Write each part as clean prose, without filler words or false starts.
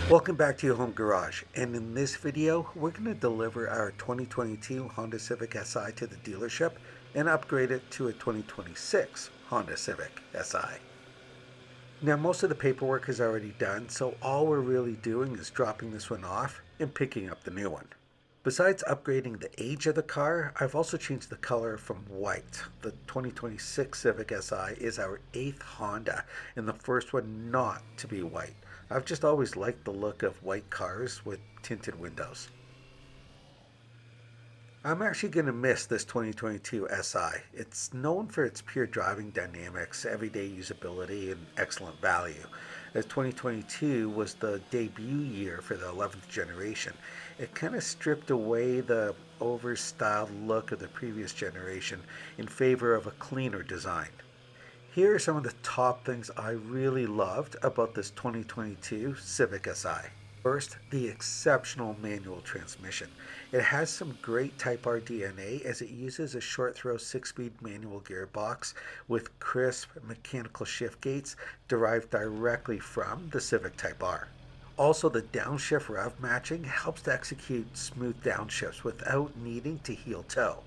Welcome back to your home garage, and in this video we're going to deliver our 2022 Honda Civic Si to the dealership and upgrade it to a 2026 Honda Civic Si. Now most of the paperwork is already done, so all we're really doing is dropping this one off and picking up the new one. Besides upgrading the age of the car, I've also changed the color from white. The 2026 Civic Si is our 8th Honda and the first one not to be white. I've just always liked the look of white cars with tinted windows. I'm actually going to miss this 2022 Si. It's known for its pure driving dynamics, everyday usability, and excellent value. As 2022 was the debut year for the 11th generation, it kind of stripped away the over-styled look of the previous generation in favor of a cleaner design. Here are some of the top things I really loved about this 2022 Civic Si. First, the exceptional manual transmission. It has some great Type R DNA as it uses a short throw 6-speed manual gearbox with crisp mechanical shift gates derived directly from the Civic Type R. Also, the downshift rev matching helps to execute smooth downshifts without needing to heel toe.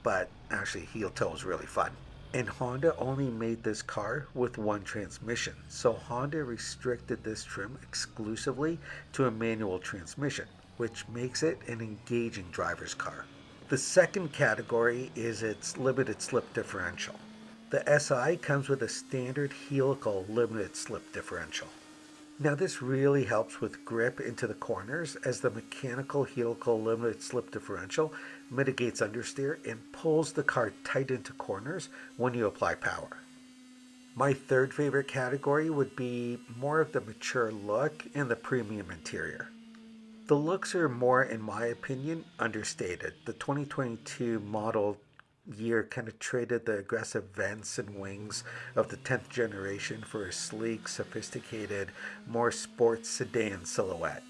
But actually, heel toe is really fun. And Honda only made this car with one transmission, so Honda restricted this trim exclusively to a manual transmission, which makes it an engaging driver's car. The second category is its limited slip differential. The Si comes with a standard helical limited slip differential. Now this really helps with grip into the corners as the mechanical helical limited slip differential mitigates understeer and pulls the car tight into corners when you apply power. My third favorite category would be more of the mature look and the premium interior. The looks are more, in my opinion, understated. The 2022 model year kind of traded the aggressive vents and wings of the 10th generation for a sleek, sophisticated, more sports sedan silhouette.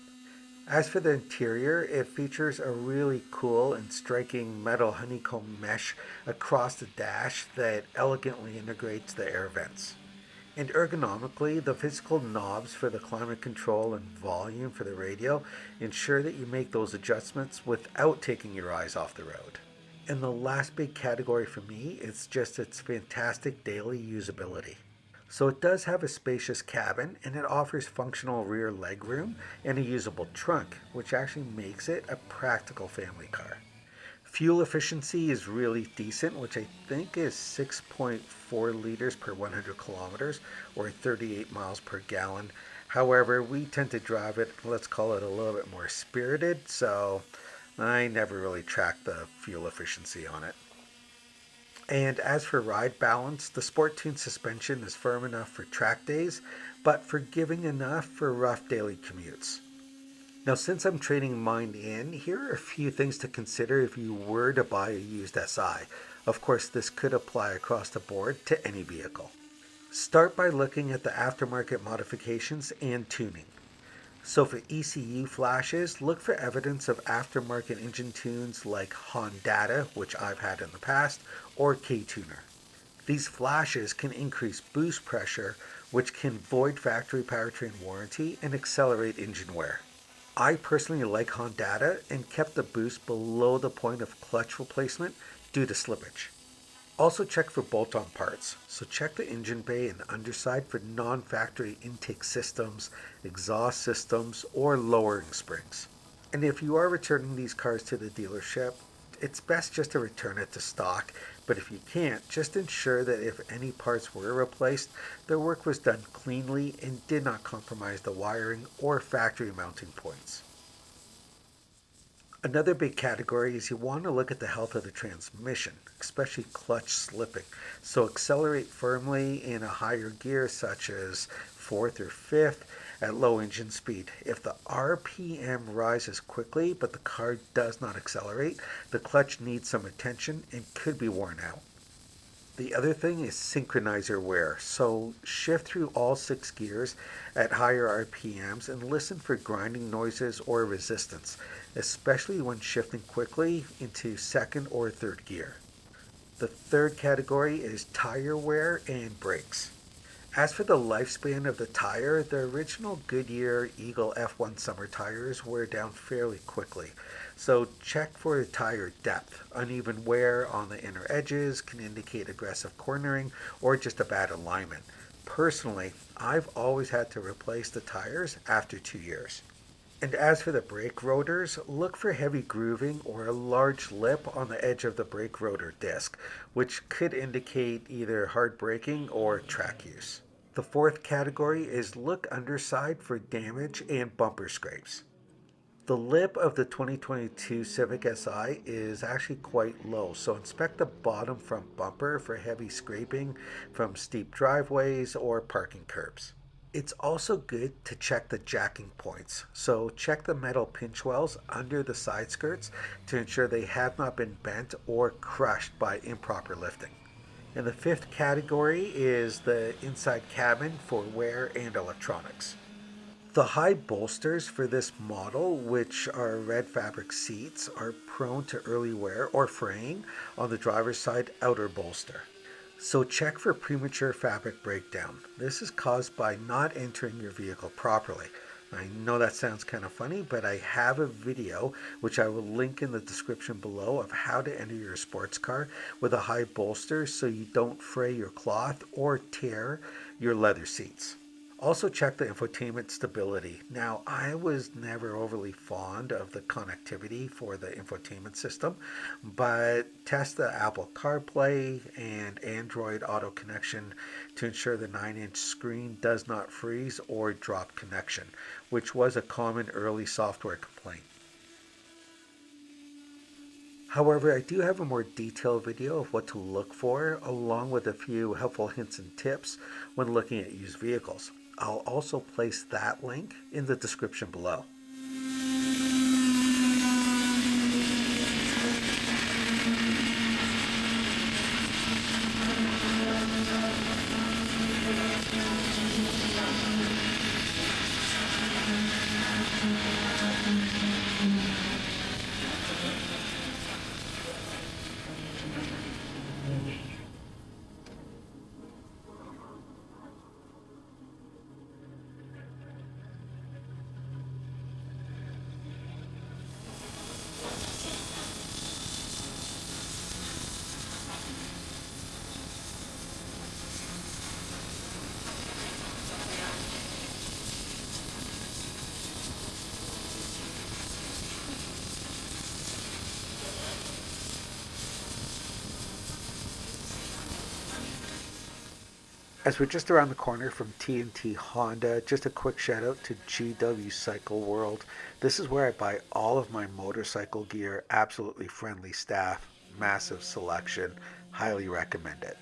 As for the interior, it features a really cool and striking metal honeycomb mesh across the dash that elegantly integrates the air vents. And ergonomically, the physical knobs for the climate control and volume for the radio ensure that you make those adjustments without taking your eyes off the road. And the last big category for me is just its fantastic daily usability. So it does have a spacious cabin and it offers functional rear legroom and a usable trunk, which actually makes it a practical family car. Fuel efficiency is really decent, which I think is 6.4 liters per 100 kilometers or 38 miles per gallon. However, we tend to drive it, let's call it a little bit more spirited, so I never really tracked the fuel efficiency on it. And as for ride balance, the Sport Tune suspension is firm enough for track days, but forgiving enough for rough daily commutes. Now, since I'm trading mine in, here are a few things to consider if you were to buy a used Si. Of course, this could apply across the board to any vehicle. Start by looking at the aftermarket modifications and tuning. So for ECU flashes, look for evidence of aftermarket engine tunes like Honda, which I've had in the past, or K-Tuner. These flashes can increase boost pressure, which can void factory powertrain warranty and accelerate engine wear. I personally like Honda and kept the boost below the point of clutch replacement due to slippage. Also check for bolt-on parts, so check the engine bay and underside for non-factory intake systems, exhaust systems, or lowering springs. And if you are returning these cars to the dealership, it's best just to return it to stock, but if you can't, just ensure that if any parts were replaced, their work was done cleanly and did not compromise the wiring or factory mounting points. Another big category is you want to look at the health of the transmission, especially clutch slipping. So accelerate firmly in a higher gear such as 4th or 5th at low engine speed. If the RPM rises quickly but the car does not accelerate, the clutch needs some attention and could be worn out. The other thing is synchronizer wear. So shift through all 6 gears at higher RPMs and listen for grinding noises or resistance, especially when shifting quickly into 2nd or 3rd gear. The third category is tire wear and brakes. As for the lifespan of the tire, the original Goodyear Eagle F1 summer tires wear down fairly quickly. So check for tire depth. Uneven wear on the inner edges can indicate aggressive cornering or just a bad alignment. Personally, I've always had to replace the tires after 2 years. And as for the brake rotors, look for heavy grooving or a large lip on the edge of the brake rotor disc, which could indicate either hard braking or track use. The fourth category is look underside for damage and bumper scrapes. The lip of the 2022 Civic Si is actually quite low, so inspect the bottom front bumper for heavy scraping from steep driveways or parking curbs. It's also good to check the jacking points, so check the metal pinch wells under the side skirts to ensure they have not been bent or crushed by improper lifting. And the fifth category is the inside cabin for wear and electronics. The high bolsters for this model, which are red fabric seats, are prone to early wear or fraying on the driver's side outer bolster. So check for premature fabric breakdown. This is caused by not entering your vehicle properly. I know that sounds kind of funny, but I have a video which I will link in the description below of how to enter your sports car with a high bolster so you don't fray your cloth or tear your leather seats. Also check the infotainment stability. Now, I was never overly fond of the connectivity for the infotainment system, but test the Apple CarPlay and Android Auto connection to ensure the 9-inch screen does not freeze or drop connection, which was a common early software complaint. However, I do have a more detailed video of what to look for, along with a few helpful hints and tips when looking at used vehicles. I'll also place that link in the description below. As we're just around the corner from T&T Honda, just a quick shout out to GW Cycle World. This is where I buy all of my motorcycle gear. Absolutely friendly staff, massive selection. Highly recommend it.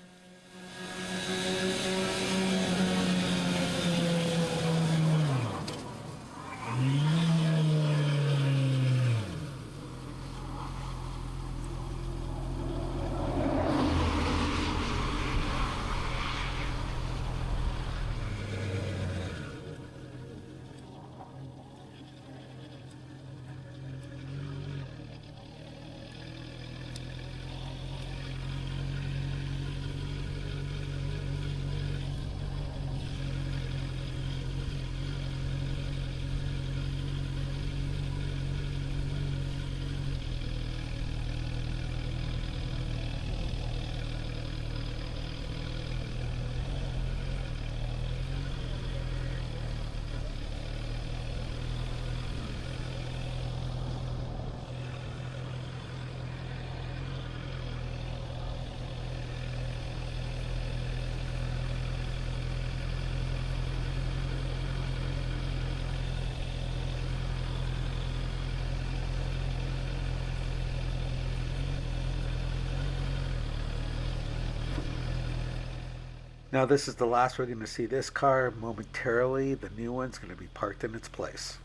Now this is the last we're going to see this car. Momentarily, the new one's going to be parked in its place.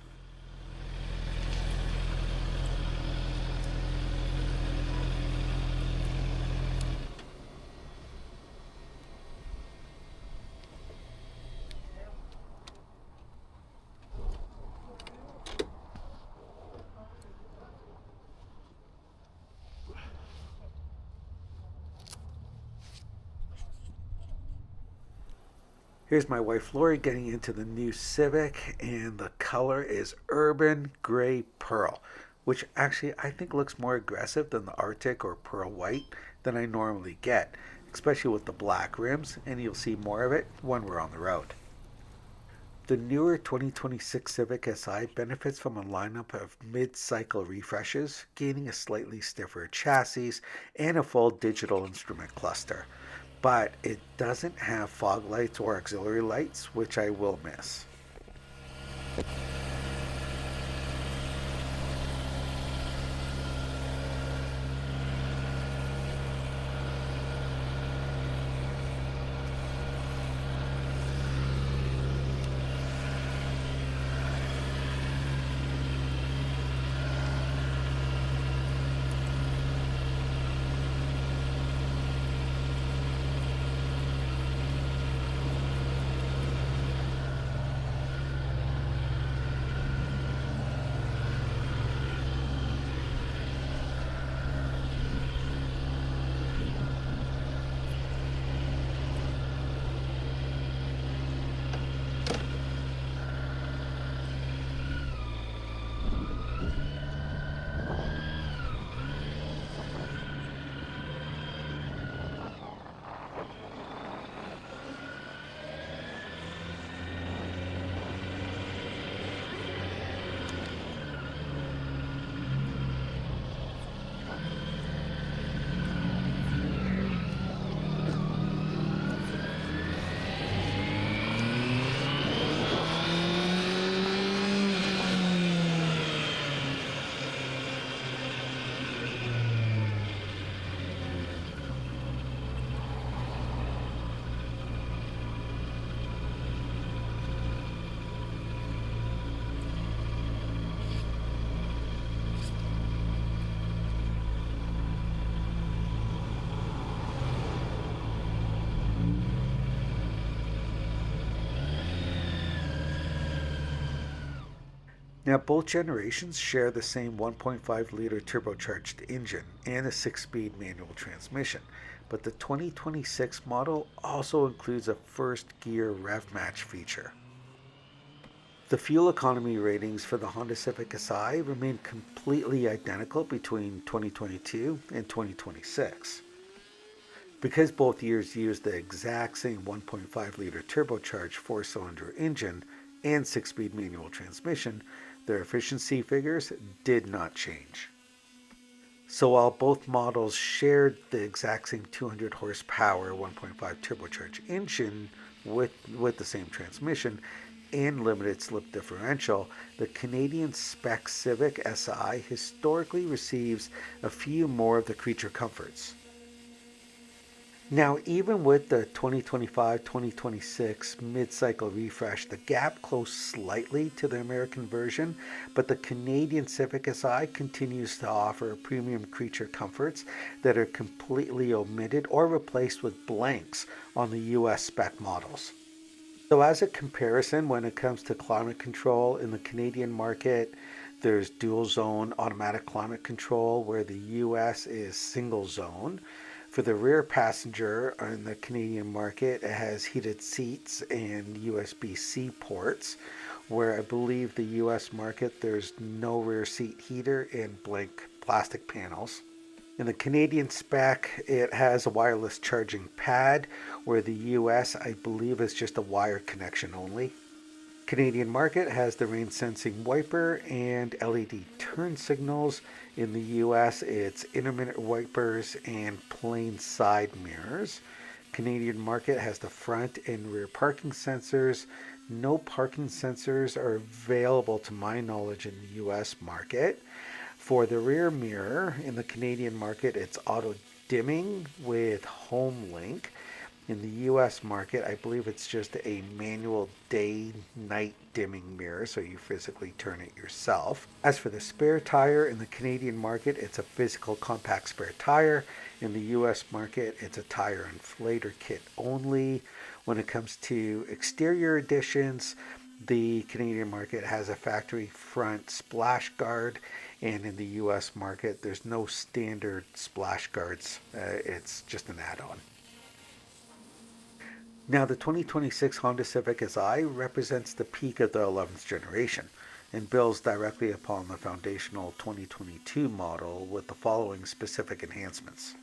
Here's my wife Lori getting into the new Civic, and the color is Urban Gray Pearl, which actually I think looks more aggressive than the Arctic or Pearl White than I normally get, especially with the black rims, and you'll see more of it when we're on the road. The newer 2026 Civic Si benefits from a lineup of mid-cycle refreshes, gaining a slightly stiffer chassis and a full digital instrument cluster. But it doesn't have fog lights or auxiliary lights, which I will miss. Now, both generations share the same 1.5-liter turbocharged engine and a 6-speed manual transmission, but the 2026 model also includes a first gear rev match feature. The fuel economy ratings for the Honda Civic Si remain completely identical between 2022 and 2026. Because both years use the exact same 1.5-liter turbocharged 4-cylinder engine and 6-speed manual transmission, their efficiency figures did not change. So while both models shared the exact same 200 horsepower 1.5 turbocharged engine with the same transmission and limited slip differential, the Canadian spec Civic Si historically receives a few more of the creature comforts. Now, even with the 2025-2026 mid-cycle refresh, the gap closed slightly to the American version, but the Canadian Civic Si continues to offer premium creature comforts that are completely omitted or replaced with blanks on the US spec models. So as a comparison, when it comes to climate control in the Canadian market, there's dual zone automatic climate control where the US is single zone. For the rear passenger in the Canadian market, it has heated seats and USB-C ports, where I believe the US market there's no rear seat heater and blank plastic panels. In the Canadian spec, it has a wireless charging pad, where the US, I believe, is just a wired connection only. Canadian market has the rain sensing wiper and LED turn signals. In the US, it's intermittent wipers and plain side mirrors. Canadian market has the front and rear parking sensors. No parking sensors are available to my knowledge in the US market. For the rear mirror in the Canadian market, it's auto dimming with home link. In the US market, I believe it's just a manual day-night dimming mirror, so you physically turn it yourself. As for the spare tire, in the Canadian market, it's a physical compact spare tire. In the US market, it's a tire inflator kit only. When it comes to exterior additions, the Canadian market has a factory front splash guard, and in the US market, there's no standard splash guards. It's just an add-on. Now, the 2026 Honda Civic Si represents the peak of the 11th generation and builds directly upon the foundational 2022 model with the following specific enhancements.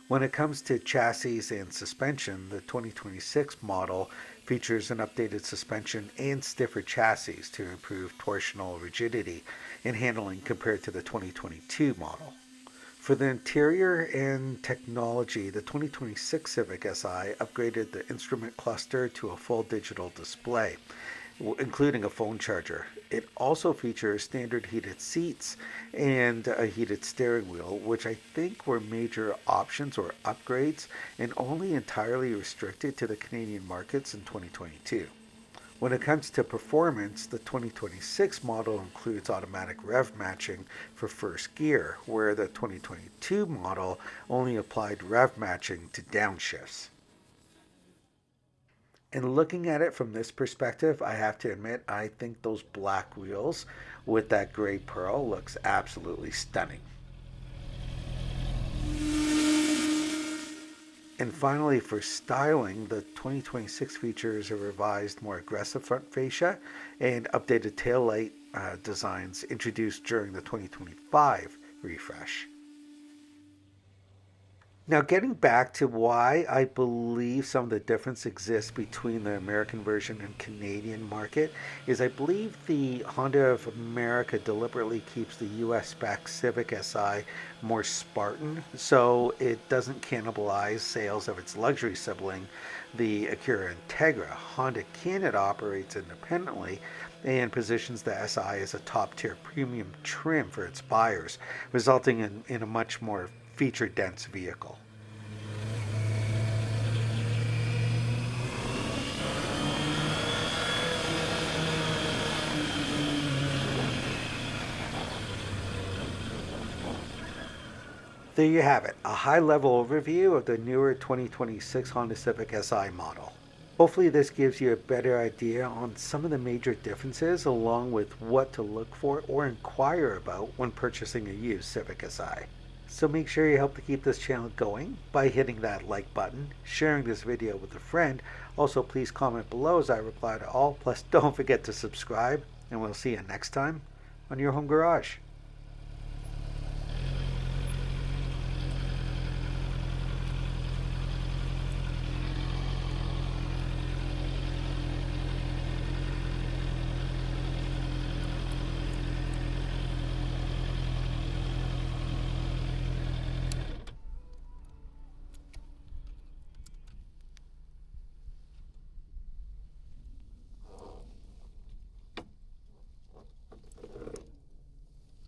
When it comes to chassis and suspension, the 2026 model features an updated suspension and stiffer chassis to improve torsional rigidity and handling compared to the 2022 model. For the interior and technology, the 2026 Civic Si upgraded the instrument cluster to a full digital display, including a phone charger. It also features standard heated seats and a heated steering wheel, which I think were major options or upgrades and only entirely restricted to the Canadian markets in 2022. When it comes to performance, the 2026 model includes automatic rev matching for first gear, where the 2022 model only applied rev matching to downshifts. And looking at it from this perspective, I have to admit, I think those black wheels with that gray pearl looks absolutely stunning. And finally, for styling, the 2026 features a revised, more aggressive front fascia and updated taillight designs introduced during the 2025 refresh. Now, getting back to why I believe some of the difference exists between the American version and Canadian market is I believe the Honda of America deliberately keeps the US spec Civic Si more Spartan, so it doesn't cannibalize sales of its luxury sibling, the Acura Integra. Honda Canada operates independently and positions the Si as a top-tier premium trim for its buyers, resulting in a much more feature-dense vehicle. There you have it, a high-level overview of the newer 2026 Honda Civic Si model. Hopefully this gives you a better idea on some of the major differences along with what to look for or inquire about when purchasing a used Civic Si. So make sure you help to keep this channel going by hitting that like button, sharing this video with a friend. Also, please comment below as I reply to all. Plus, don't forget to subscribe, and we'll see you next time on Your Home Garage.